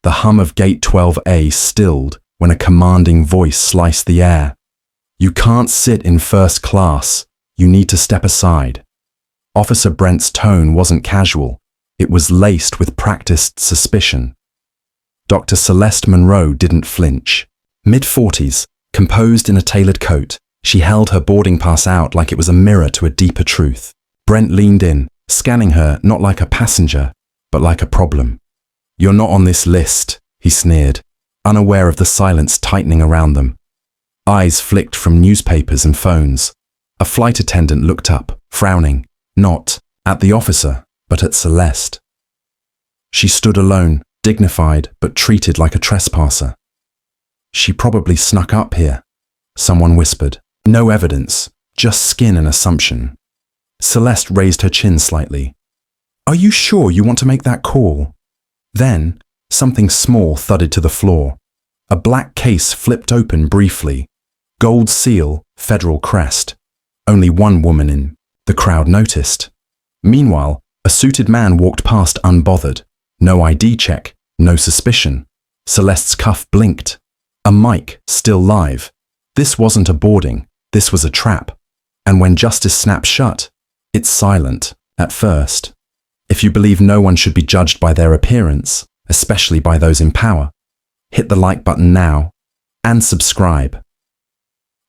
The hum of Gate 12A stilled when a commanding voice sliced the air. "You can't sit in first class. You need to step aside." Officer Brent's tone wasn't casual. It was laced with practiced suspicion. Dr. Celeste Monroe didn't flinch. Mid-40s, composed in a tailored coat, she held her boarding pass out like it was a mirror to a deeper truth. Brent leaned in, scanning her not like a passenger, but like a problem. "You're not on this list," he sneered, unaware of the silence tightening around them. Eyes flicked from newspapers and phones. A flight attendant looked up, frowning, not at the officer, but at Celeste. She stood alone, dignified but treated like a trespasser. "She probably snuck up here," someone whispered. No evidence, just skin and assumption. Celeste raised her chin slightly. "Are you sure you want to make that call?" Then, something small thudded to the floor. A black case flipped open briefly. Gold seal, federal crest. Only one woman in. The crowd noticed. Meanwhile, a suited man walked past unbothered. No ID check, no suspicion. Celeste's cuff blinked. A mic, still live. This wasn't a boarding, this was a trap. And when justice snaps shut, it's silent, at first. If you believe no one should be judged by their appearance, especially by those in power, hit the like button now, and subscribe.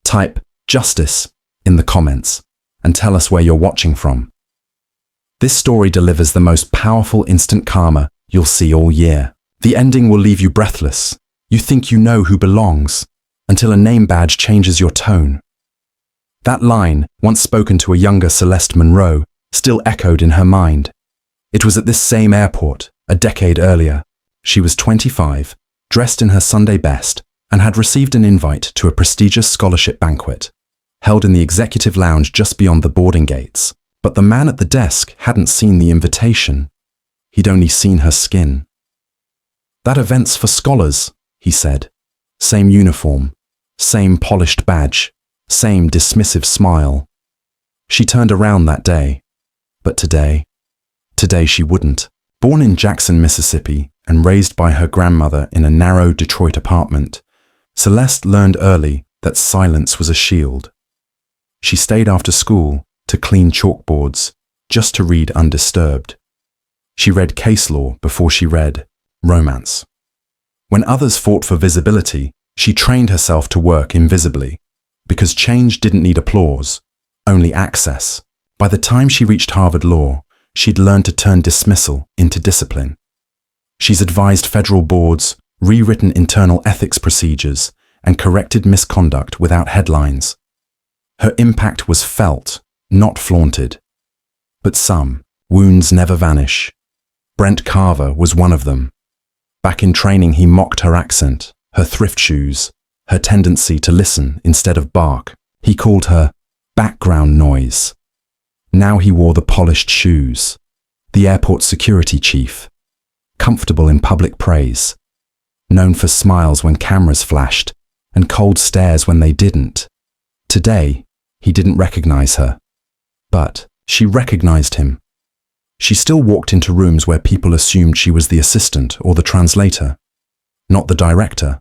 Type "justice" in the comments, and tell us where you're watching from. This story delivers the most powerful instant karma you'll see all year. The ending will leave you breathless. You think you know who belongs, until a name badge changes your tone. That line, once spoken to a younger Celeste Monroe, still echoed in her mind. It was at this same airport, a decade earlier. She was 25, dressed in her Sunday best, and had received an invite to a prestigious scholarship banquet, held in the executive lounge just beyond the boarding gates. But the man at the desk hadn't seen the invitation. He'd only seen her skin. "That event's for scholars," he said. Same uniform, same polished badge, same dismissive smile. She turned around that day. But today she wouldn't. Born in Jackson, Mississippi, and raised by her grandmother in a narrow Detroit apartment, Celeste learned early that silence was a shield. She stayed after school to clean chalkboards, just to read undisturbed. She read case law before she read romance. When others fought for visibility, she trained herself to work invisibly, because change didn't need applause, only access. By the time she reached Harvard Law, she'd learned to turn dismissal into discipline. She's advised federal boards, rewritten internal ethics procedures, and corrected misconduct without headlines. Her impact was felt, not flaunted. But some wounds never vanish. Brent Carver was one of them. Back in training, he mocked her accent, her thrift shoes, her tendency to listen instead of bark. He called her background noise. Now he wore the polished shoes. The airport security chief. Comfortable in public praise. Known for smiles when cameras flashed and cold stares when they didn't. Today, he didn't recognize her. But she recognized him. She still walked into rooms where people assumed she was the assistant or the translator, not the director,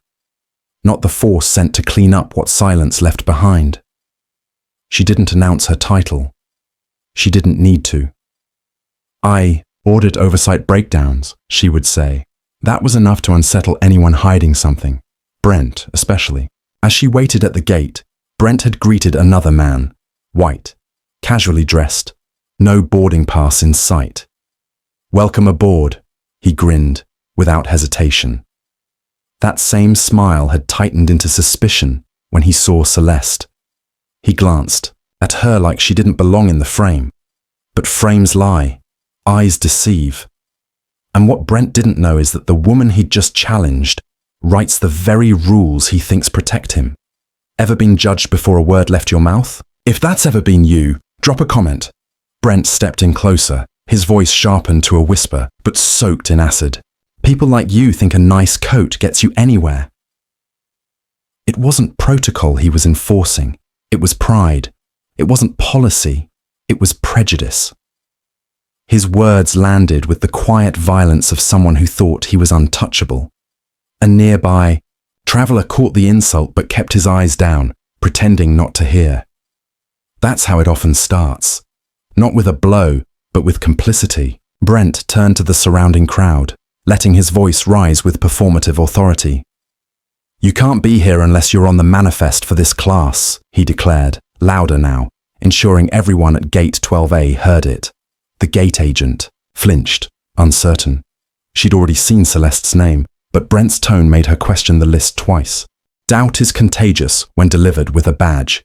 not the force sent to clean up what silence left behind. She didn't announce her title. She didn't need to. "I ordered oversight breakdowns," she would say. That was enough to unsettle anyone hiding something, Brent especially. As she waited at the gate, Brent had greeted another man, white, casually dressed, no boarding pass in sight. "Welcome aboard," he grinned, without hesitation. That same smile had tightened into suspicion when he saw Celeste. He glanced at her like she didn't belong in the frame. But frames lie, eyes deceive. And what Brent didn't know is that the woman he'd just challenged writes the very rules he thinks protect him. Ever been judged before a word left your mouth? If that's ever been you, drop a comment. Brent stepped in closer, his voice sharpened to a whisper, but soaked in acid. "People like you think a nice coat gets you anywhere." It wasn't protocol he was enforcing. It was pride. It wasn't policy. It was prejudice. His words landed with the quiet violence of someone who thought he was untouchable. A nearby traveler caught the insult but kept his eyes down, pretending not to hear. That's how it often starts. Not with a blow, but with complicity. Brent turned to the surrounding crowd, letting his voice rise with performative authority. "You can't be here unless you're on the manifest for this class," he declared, louder now, ensuring everyone at Gate 12A heard it. The gate agent flinched, uncertain. She'd already seen Celeste's name, but Brent's tone made her question the list twice. Doubt is contagious when delivered with a badge.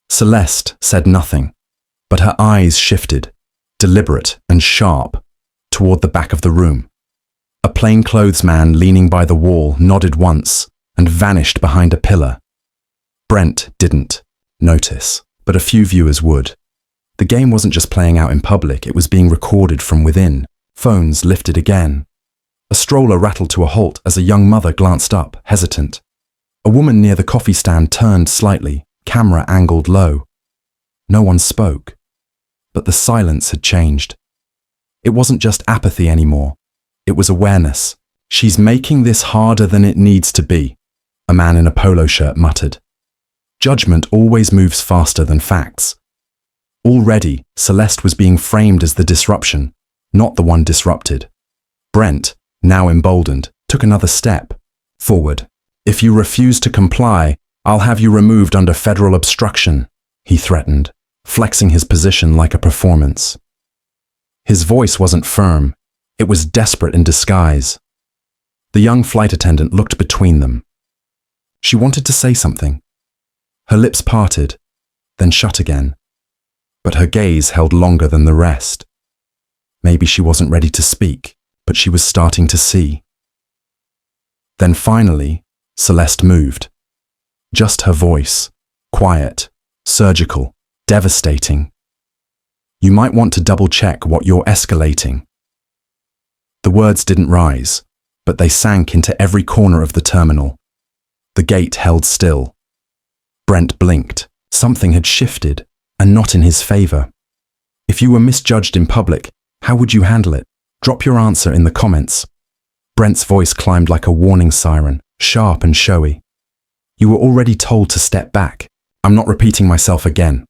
Celeste said nothing, but her eyes shifted, deliberate and sharp, toward the back of the room. A plainclothes man leaning by the wall nodded once and vanished behind a pillar. Brent didn't notice, but a few viewers would. The game wasn't just playing out in public, it was being recorded from within. Phones lifted again. A stroller rattled to a halt as a young mother glanced up, hesitant. A woman near the coffee stand turned slightly, camera angled low. No one spoke, but the silence had changed. It wasn't just apathy anymore. It was awareness. "She's making this harder than it needs to be," a man in a polo shirt muttered. Judgment always moves faster than facts. Already, Celeste was being framed as the disruption, not the one disrupted. Brent, now emboldened, took another step forward. "If you refuse to comply, I'll have you removed under federal obstruction," he threatened, flexing his position like a performance. His voice wasn't firm, it was desperate in disguise. The young flight attendant looked between them. She wanted to say something. Her lips parted, then shut again, but her gaze held longer than the rest. Maybe she wasn't ready to speak, but she was starting to see. Then finally, Celeste moved. Just her voice, quiet, surgical, devastating. "You might want to double-check what you're escalating." The words didn't rise, but they sank into every corner of the terminal. The gate held still. Brent blinked. Something had shifted, and not in his favor. "If you were misjudged in public, how would you handle it? Drop your answer in the comments." Brent's voice climbed like a warning siren, sharp and showy. "You were already told to step back. I'm not repeating myself again."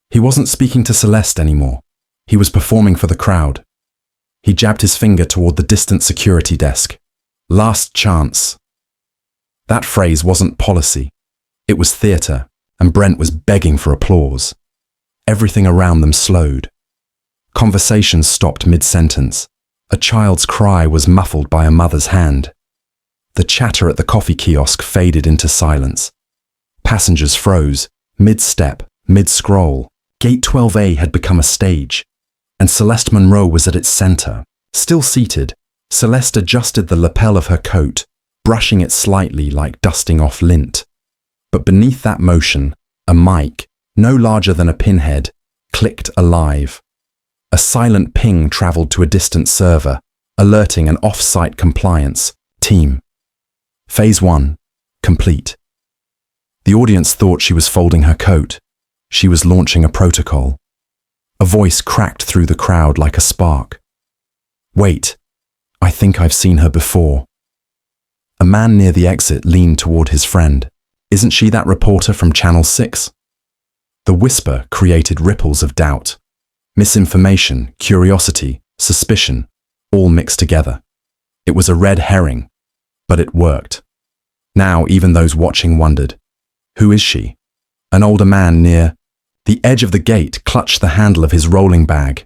He wasn't speaking to Celeste anymore. He was performing for the crowd. He jabbed his finger toward the distant security desk. "Last chance." That phrase wasn't policy. It was theater, and Brent was begging for applause. Everything around them slowed. Conversations stopped mid-sentence. A child's cry was muffled by a mother's hand. The chatter at the coffee kiosk faded into silence. Passengers froze, mid-step, mid-scroll. Gate 12A had become a stage, and Celeste Monroe was at its center. Still seated, Celeste adjusted the lapel of her coat, brushing it slightly like dusting off lint. But beneath that motion, a mic, no larger than a pinhead, clicked alive. A silent ping traveled to a distant server, alerting an off-site compliance team. Phase 1, complete. The audience thought she was folding her coat. She was launching a protocol. A voice cracked through the crowd like a spark. "Wait, I think I've seen her before." A man near the exit leaned toward his friend. "Isn't she that reporter from Channel 6? The whisper created ripples of doubt. Misinformation, curiosity, suspicion, all mixed together. It was a red herring, but it worked. Now even those watching wondered, who is she? An older man near the edge of the gate clutched the handle of his rolling bag.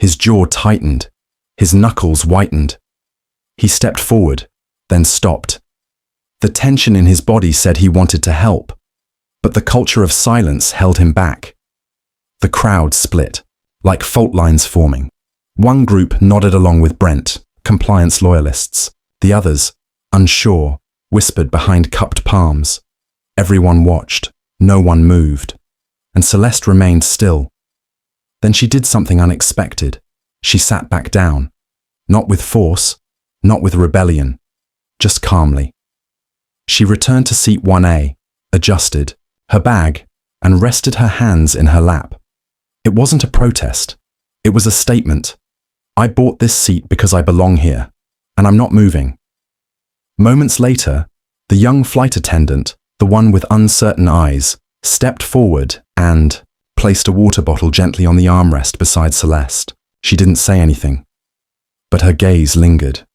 His jaw tightened, his knuckles whitened. He stepped forward, then stopped. The tension in his body said he wanted to help, but the culture of silence held him back. The crowd split, like fault lines forming. One group nodded along with Brent, compliance loyalists. The others, unsure, whispered behind cupped palms. Everyone watched, no one moved, and Celeste remained still. Then she did something unexpected. She sat back down, not with force, not with rebellion, just calmly. She returned to seat 1A, adjusted her bag, and rested her hands in her lap. It wasn't a protest. It was a statement. "I bought this seat because I belong here, and I'm not moving." Moments later, the young flight attendant, the one with uncertain eyes, stepped forward and placed a water bottle gently on the armrest beside Celeste. She didn't say anything, but her gaze lingered.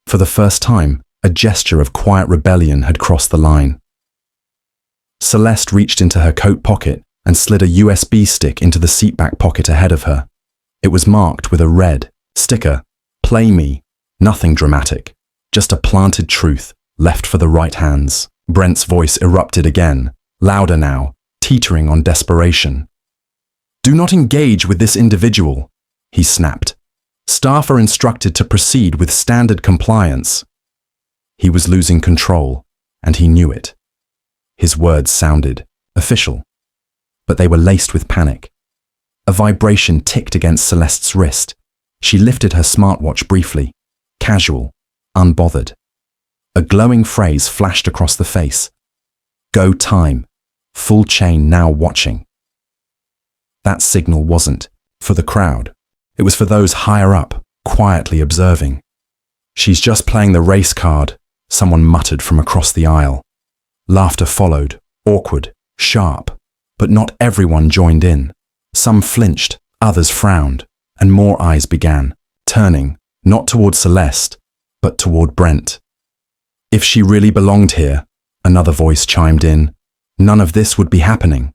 For the first time, a gesture of quiet rebellion had crossed the line. Celeste reached into her coat pocket and slid a USB stick into the seatback pocket ahead of her. It was marked with a red sticker, "Play me." Nothing dramatic, just a planted truth left for the right hands. Brent's voice erupted again, louder now, teetering on desperation. "Do not engage with this individual," he snapped. "Staff are instructed to proceed with standard compliance." He was losing control, and he knew it. His words sounded official, but they were laced with panic. A vibration ticked against Celeste's wrist. She lifted her smartwatch briefly, casual, unbothered. A glowing phrase flashed across the face. "Go time. Full chain now watching." That signal wasn't for the crowd. It was for those higher up, quietly observing. "She's just playing the race card," someone muttered from across the aisle. Laughter followed, awkward, sharp, but not everyone joined in. Some flinched, others frowned, and more eyes began, turning, not toward Celeste, but toward Brent. "If she really belonged here," another voice chimed in, "none of this would be happening."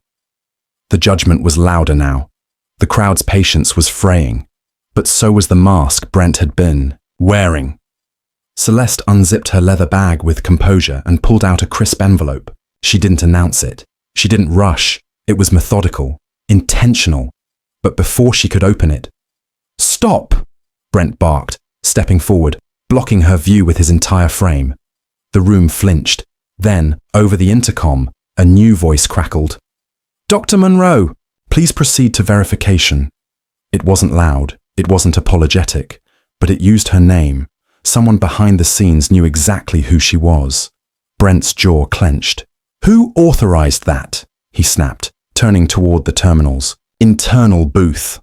The judgment was louder now. The crowd's patience was fraying, but so was the mask Brent had been wearing. Celeste unzipped her leather bag with composure and pulled out a crisp envelope. She didn't announce it. She didn't rush. It was methodical, intentional. But before she could open it, "Stop!" Brent barked, stepping forward, blocking her view with his entire frame. The room flinched. Then, over the intercom, a new voice crackled. "Dr. Monroe, please proceed to verification." It wasn't loud, it wasn't apologetic, but it used her name. Someone behind the scenes knew exactly who she was. Brent's jaw clenched. "Who authorized that?" he snapped, turning toward the terminal's internal booth.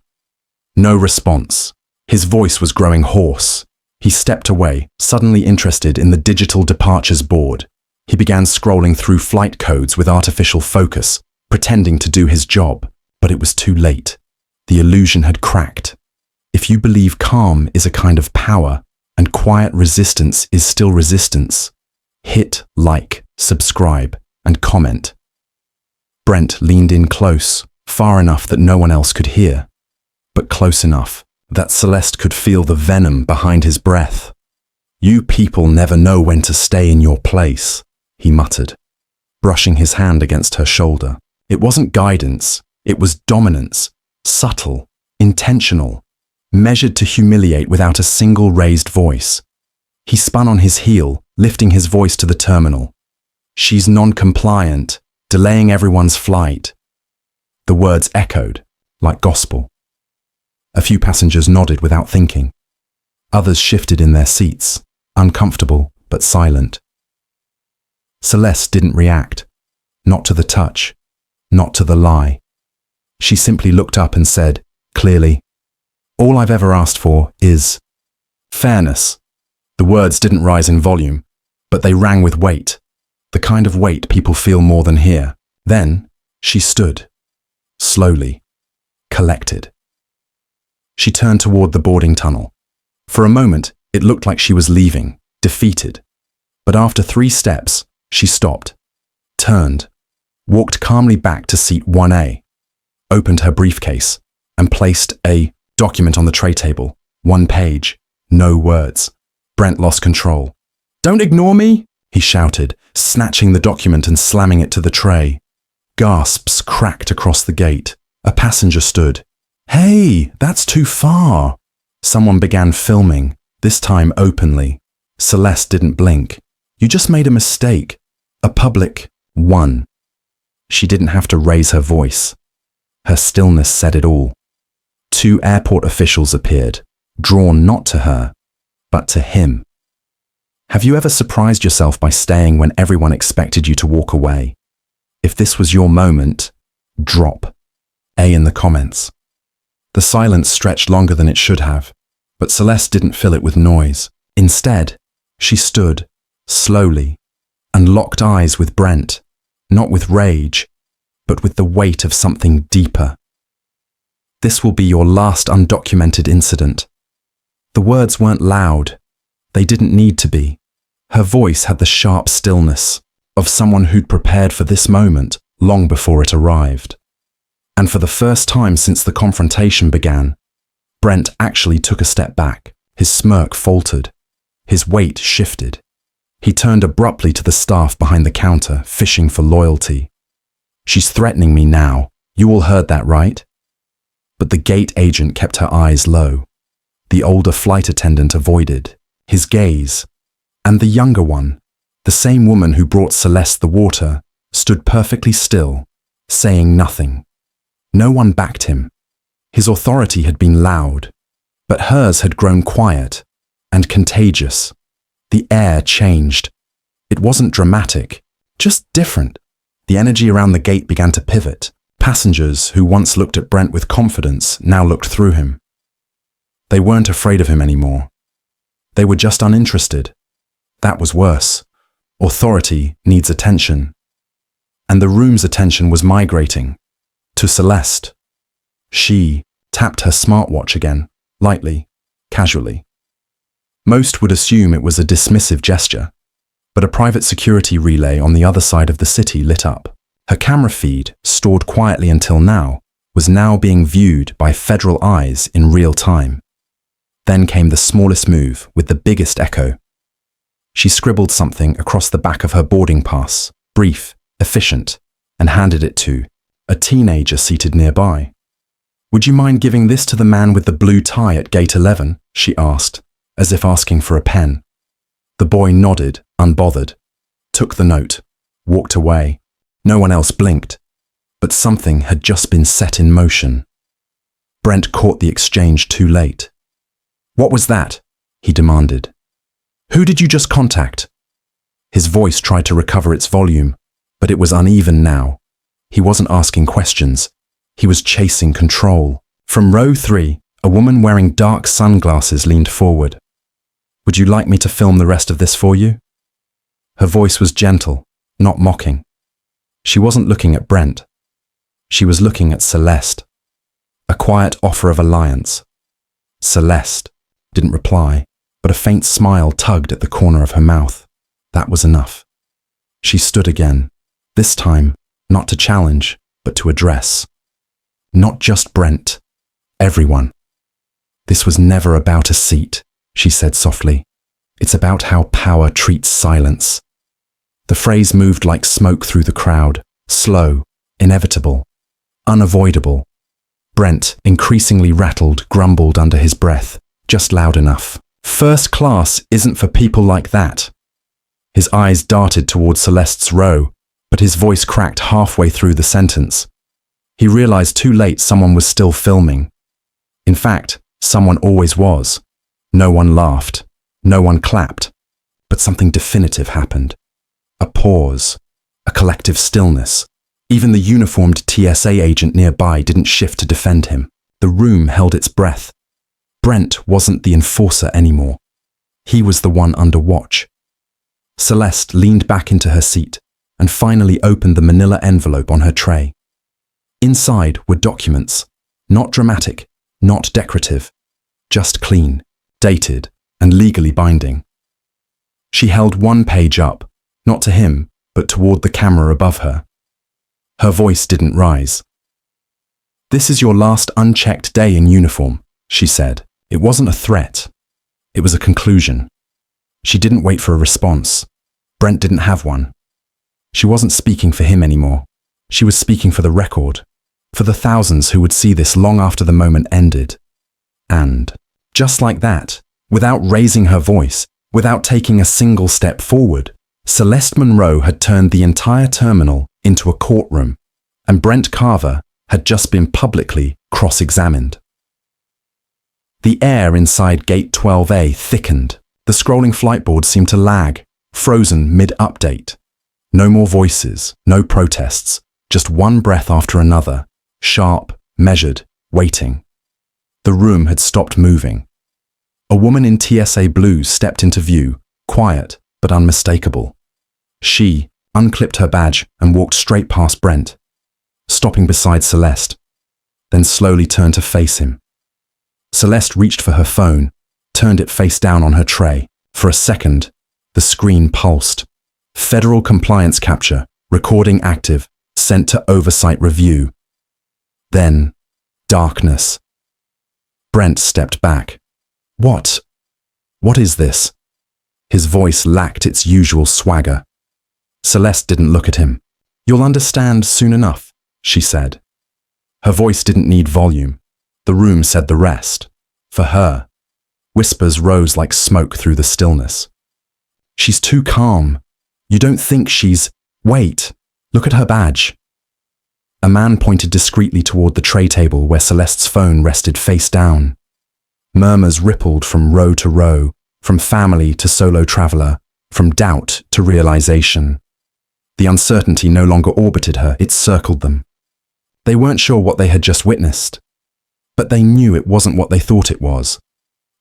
No response. His voice was growing hoarse. He stepped away, suddenly interested in the digital departures board. He began scrolling through flight codes with artificial focus, pretending to do his job, but it was too late. The illusion had cracked. If you believe calm is a kind of power, and quiet resistance is still resistance, hit like, subscribe, and comment. Brent leaned in close, far enough that no one else could hear, but close enough that Celeste could feel the venom behind his breath. "You people never know when to stay in your place," he muttered, brushing his hand against her shoulder. It wasn't guidance, it was dominance, subtle, intentional, measured to humiliate without a single raised voice. He spun on his heel, lifting his voice to the terminal. "She's non-compliant, delaying everyone's flight." The words echoed, like gospel. A few passengers nodded without thinking. Others shifted in their seats, uncomfortable but silent. Celeste didn't react, not to the touch, not to the lie. She simply looked up and said, clearly, "All I've ever asked for is fairness." The words didn't rise in volume, but they rang with weight, the kind of weight people feel more than hear. Then she stood, slowly, collected. She turned toward the boarding tunnel. For a moment, it looked like she was leaving, defeated. But after 3 steps, she stopped, turned, walked calmly back to seat 1A, opened her briefcase, and placed a document on the tray table. 1 page, no words. Brent lost control. "Don't ignore me!" he shouted, snatching the document and slamming it to the tray. Gasps cracked across the gate. A passenger stood. "Hey, that's too far!" Someone began filming, this time openly. Celeste didn't blink. "You just made a mistake. A public one." She didn't have to raise her voice. Her stillness said it all. 2 airport officials appeared, drawn not to her, but to him. Have you ever surprised yourself by staying when everyone expected you to walk away? If this was your moment, drop A in the comments. The silence stretched longer than it should have, but Celeste didn't fill it with noise. Instead, she stood, slowly, and locked eyes with Brent, not with rage, but with the weight of something deeper. "This will be your last undocumented incident." The words weren't loud. They didn't need to be. Her voice had the sharp stillness of someone who'd prepared for this moment long before it arrived. And for the first time since the confrontation began, Brent actually took a step back. His smirk faltered. His weight shifted. He turned abruptly to the staff behind the counter, fishing for loyalty. "She's threatening me now. You all heard that, right?" But the gate agent kept her eyes low. The older flight attendant avoided his gaze, and the younger one, the same woman who brought Celeste the water, stood perfectly still, saying nothing. No one backed him. His authority had been loud, but hers had grown quiet and contagious. The air changed. It wasn't dramatic, just different. The energy around the gate began to pivot. Passengers who once looked at Brent with confidence now looked through him. They weren't afraid of him anymore. They were just uninterested. That was worse. Authority needs attention. And the room's attention was migrating to Celeste. She tapped her smartwatch again, lightly, casually. Most would assume it was a dismissive gesture, but a private security relay on the other side of the city lit up. Her camera feed, stored quietly until now, was now being viewed by federal eyes in real time. Then came the smallest move with the biggest echo. She scribbled something across the back of her boarding pass, brief, efficient, and handed it to a teenager seated nearby. "Would you mind giving this to the man with the blue tie at gate 11? She asked, as if asking for a pen. The boy nodded, unbothered, took the note, walked away. No one else blinked, but something had just been set in motion. Brent caught the exchange too late. "What was that?" he demanded. "Who did you just contact?" His voice tried to recover its volume, but it was uneven now. He wasn't asking questions. He was chasing control. From row 3, a woman wearing dark sunglasses leaned forward. "Would you like me to film the rest of this for you?" Her voice was gentle, not mocking. She wasn't looking at Brent. She was looking at Celeste. A quiet offer of alliance. Celeste didn't reply, but a faint smile tugged at the corner of her mouth. That was enough. She stood again, this time not to challenge, but to address. Not just Brent, everyone. "This was never about a seat," she said softly. "It's about how power treats silence." The phrase moved like smoke through the crowd, slow, inevitable, unavoidable. Brent, increasingly rattled, grumbled under his breath, just loud enough. "First class isn't for people like that." His eyes darted toward Celeste's row, but his voice cracked halfway through the sentence. He realized too late someone was still filming. In fact, someone always was. No one laughed. No one clapped. But something definitive happened. A pause. A collective stillness. Even the uniformed TSA agent nearby didn't shift to defend him. The room held its breath. Brent wasn't the enforcer anymore. He was the one under watch. Celeste leaned back into her seat and finally opened the manila envelope on her tray. Inside were documents, not dramatic, not decorative, just clean, dated, and legally binding. She held one page up, not to him, but toward the camera above her. Her voice didn't rise. "This is your last unchecked day in uniform," she said. It wasn't a threat. It was a conclusion. She didn't wait for a response. Brent didn't have one. She wasn't speaking for him anymore. She was speaking for the record, for the thousands who would see this long after the moment ended. And, just like that, without raising her voice, without taking a single step forward, Celeste Monroe had turned the entire terminal into a courtroom, and Brent Carver had just been publicly cross-examined. The air inside Gate 12A thickened. The scrolling flightboard seemed to lag, frozen mid-update. No more voices, no protests, just one breath after another, sharp, measured, waiting. The room had stopped moving. A woman in TSA blue stepped into view, quiet, but unmistakable. She unclipped her badge and walked straight past Brent, stopping beside Celeste, then slowly turned to face him. Celeste reached for her phone, turned it face down on her tray. For a second, the screen pulsed. Federal compliance capture, recording active, sent to oversight review. Then, darkness. Brent stepped back. What is this? His voice lacked its usual swagger. Celeste didn't look at him. You'll understand soon enough, she said. Her voice didn't need volume. The room said the rest. For her, whispers rose like smoke through the stillness. She's too calm. You don't think she's… Wait, look at her badge. A man pointed discreetly toward the tray table where Celeste's phone rested face down. Murmurs rippled from row to row, from family to solo traveler, from doubt to realization. The uncertainty no longer orbited her, it circled them. They weren't sure what they had just witnessed, but they knew it wasn't what they thought it was.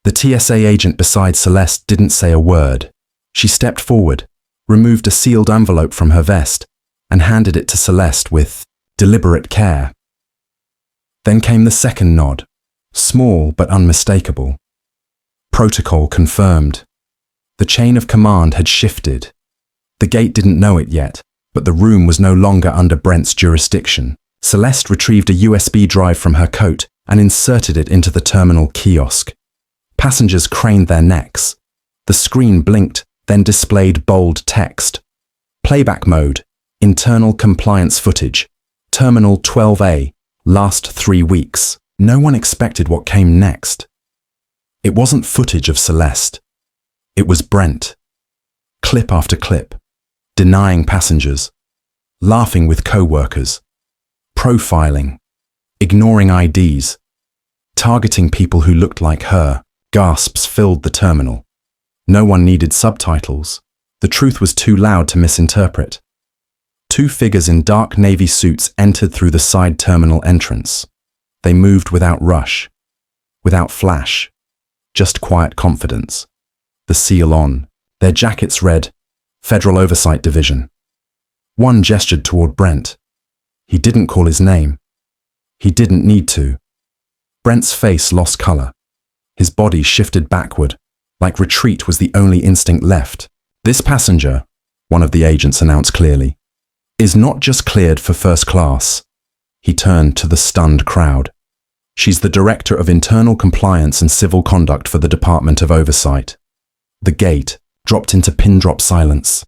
The TSA agent beside Celeste didn't say a word. She stepped forward, removed a sealed envelope from her vest, and handed it to Celeste with deliberate care. Then came the second nod, small but unmistakable. Protocol confirmed. The chain of command had shifted. The gate didn't know it yet, but the room was no longer under Brent's jurisdiction. Celeste retrieved a USB drive from her coat and inserted it into the terminal kiosk. Passengers craned their necks. The screen blinked, then displayed bold text. Playback mode, internal compliance footage, Terminal 12A, last 3 weeks. No one expected what came next. It wasn't footage of Celeste. It was Brent. Clip after clip, denying passengers, laughing with co-workers, profiling, ignoring IDs, targeting people who looked like her. Gasps filled the terminal. No one needed subtitles. The truth was too loud to misinterpret. 2 figures in dark navy suits entered through the side terminal entrance. They moved without rush, without flash, just quiet confidence. The seal on. Their jackets read, Federal Oversight Division. One gestured toward Brent. He didn't call his name. He didn't need to. Brent's face lost color. His body shifted backward, like retreat was the only instinct left. This passenger, one of the agents announced clearly, is not just cleared for first class. He turned to the stunned crowd. She's the Director of Internal Compliance and Civil Conduct for the Department of Oversight. The gate dropped into pin-drop silence.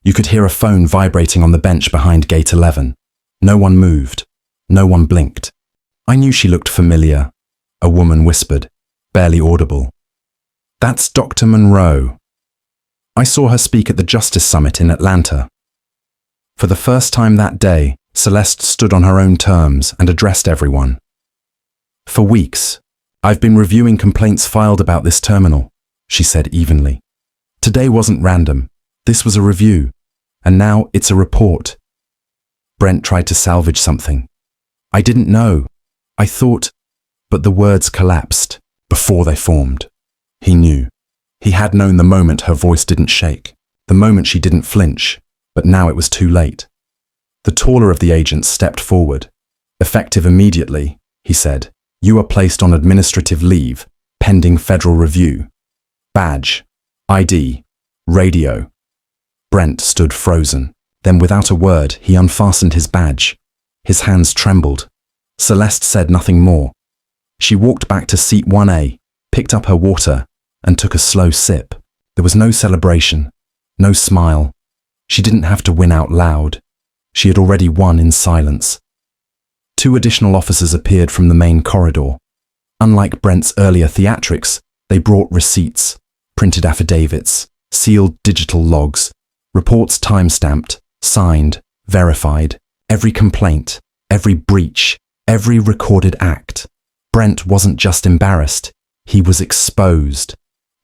You could hear a phone vibrating on the bench behind Gate 11. No one moved. No one blinked. I knew she looked familiar, a woman whispered, barely audible. That's Dr. Monroe. I saw her speak at the Justice Summit in Atlanta. For the first time that day, Celeste stood on her own terms and addressed everyone. For weeks, I've been reviewing complaints filed about this terminal, she said evenly. Today wasn't random. This was a review. And now it's a report. Brent tried to salvage something. I didn't know. I thought, but the words collapsed before they formed. He knew. He had known the moment her voice didn't shake, the moment she didn't flinch, but now it was too late. The taller of the agents stepped forward. Effective immediately, he said. You are placed on administrative leave, pending federal review. Badge, ID, radio. Brent stood frozen. Then without a word, he unfastened his badge. His hands trembled. Celeste said nothing more. She walked back to seat 1A, picked up her water, and took a slow sip. There was no celebration, no smile. She didn't have to win out loud. She had already won in silence. 2 additional officers appeared from the main corridor. Unlike Brent's earlier theatrics, they brought receipts, printed affidavits, sealed digital logs, reports time-stamped, signed, verified, every complaint, every breach, every recorded act. Brent wasn't just embarrassed, he was exposed.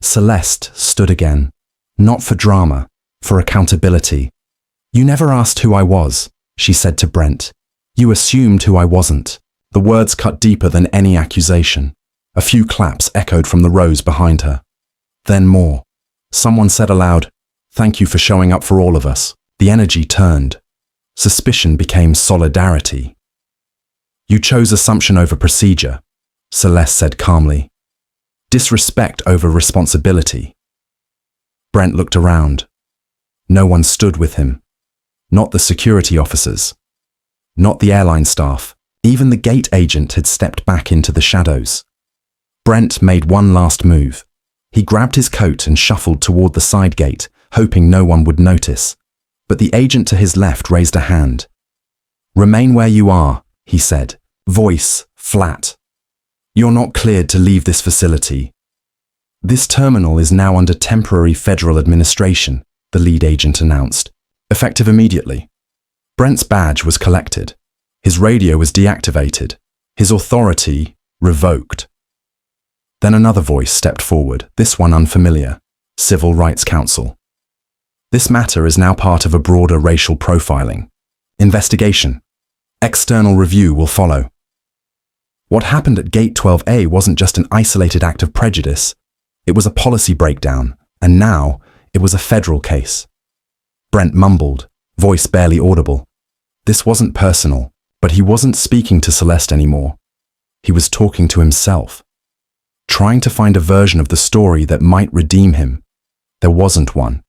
Celeste stood again, not for drama, for accountability. You never asked who I was, she said to Brent. You assumed who I wasn't. The words cut deeper than any accusation. A few claps echoed from the rows behind her. Then more. Someone said aloud, Thank you for showing up for all of us. The energy turned. Suspicion became solidarity. You chose assumption over procedure, Celeste said calmly. Disrespect over responsibility. Brent looked around. No one stood with him. Not the security officers. Not the airline staff. Even the gate agent had stepped back into the shadows. Brent made one last move. He grabbed his coat and shuffled toward the side gate, hoping no one would notice. But the agent to his left raised a hand. Remain where you are, he said, voice flat. You're not cleared to leave this facility. This terminal is now under temporary federal administration, the lead agent announced, effective immediately. Brent's badge was collected. His radio was deactivated. His authority revoked. Then another voice stepped forward, this one unfamiliar, Civil Rights Council. This matter is now part of a broader racial profiling. Investigation. External review will follow. What happened at Gate 12A wasn't just an isolated act of prejudice. It was a policy breakdown, and now it was a federal case. Brent mumbled, voice barely audible. This wasn't personal, but he wasn't speaking to Celeste anymore. He was talking to himself, trying to find a version of the story that might redeem him. There wasn't one.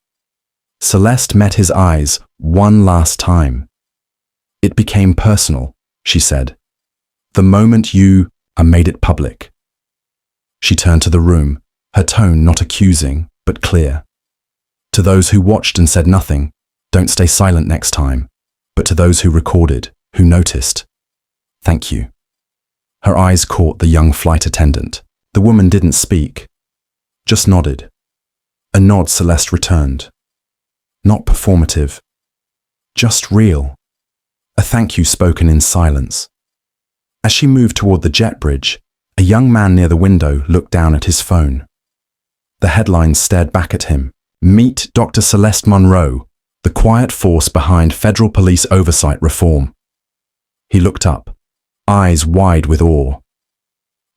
Celeste met his eyes one last time. It became personal, she said. The moment I made it public. She turned to the room, her tone not accusing, but clear. To those who watched and said nothing, don't stay silent next time. But to those who recorded, who noticed, thank you. Her eyes caught the young flight attendant. The woman didn't speak, just nodded. A nod Celeste returned. Not performative, just real. A thank you spoken in silence. As she moved toward the jet bridge, a young man near the window looked down at his phone. The headlines stared back at him. Meet Dr. Celeste Monroe, the quiet force behind federal police oversight reform. He looked up, eyes wide with awe.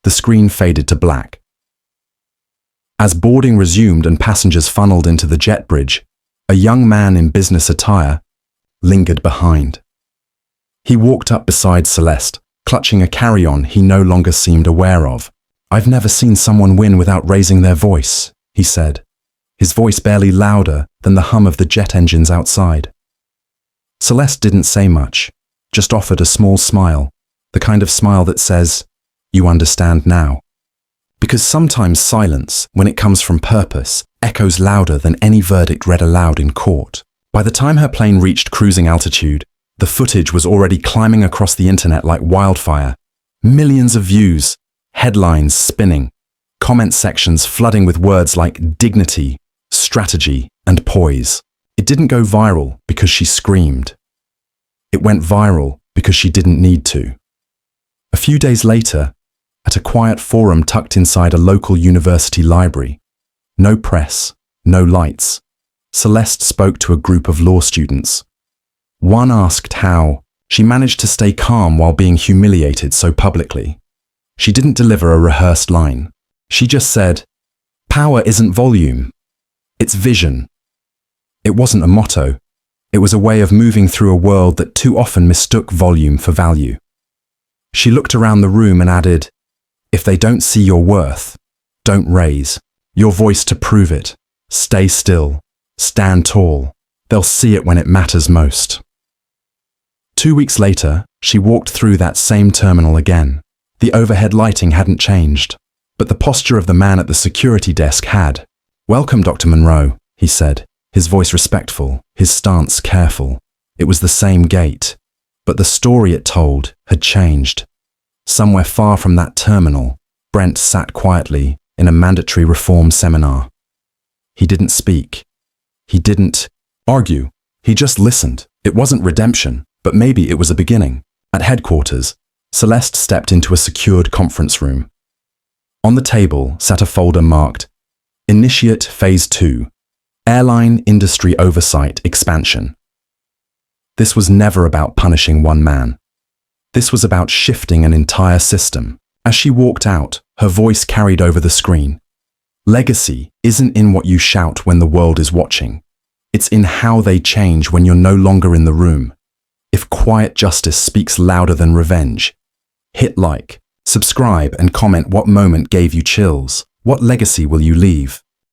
The screen faded to black. As boarding resumed and passengers funneled into the jet bridge, a young man in business attire lingered behind. He walked up beside Celeste, clutching a carry-on he no longer seemed aware of. I've never seen someone win without raising their voice, he said, his voice barely louder than the hum of the jet engines outside. Celeste didn't say much, just offered a small smile, the kind of smile that says, you understand now. Because sometimes silence, when it comes from purpose, echoes louder than any verdict read aloud in court. By the time her plane reached cruising altitude, the footage was already climbing across the internet like wildfire. Millions of views, headlines spinning, comment sections flooding with words like dignity, strategy, and poise. It didn't go viral because she screamed. It went viral because she didn't need to. A few days later, at a quiet forum tucked inside a local university library, no press, no lights, Celeste spoke to a group of law students. One asked how she managed to stay calm while being humiliated so publicly. She didn't deliver a rehearsed line. She just said, power isn't volume, it's vision. It wasn't a motto. It was a way of moving through a world that too often mistook volume for value. She looked around the room and added, if they don't see your worth, don't raise your voice to prove it. Stay still, stand tall. They'll see it when it matters most. 2 weeks later, she walked through that same terminal again. The overhead lighting hadn't changed, but the posture of the man at the security desk had. Welcome, Dr. Monroe, he said, his voice respectful, his stance careful. It was the same gait, but the story it told had changed. Somewhere far from that terminal, Brent sat quietly in a mandatory reform seminar. He didn't speak. He didn't argue. He just listened. It wasn't redemption, but maybe it was a beginning. At headquarters, Celeste stepped into a secured conference room. On the table sat a folder marked Initiate Phase 2, Airline Industry Oversight Expansion. This was never about punishing one man. This was about shifting an entire system. As she walked out, her voice carried over the screen. Legacy isn't in what you shout when the world is watching. It's in how they change when you're no longer in the room. If quiet justice speaks louder than revenge, hit like, subscribe, and comment what moment gave you chills. What legacy will you leave?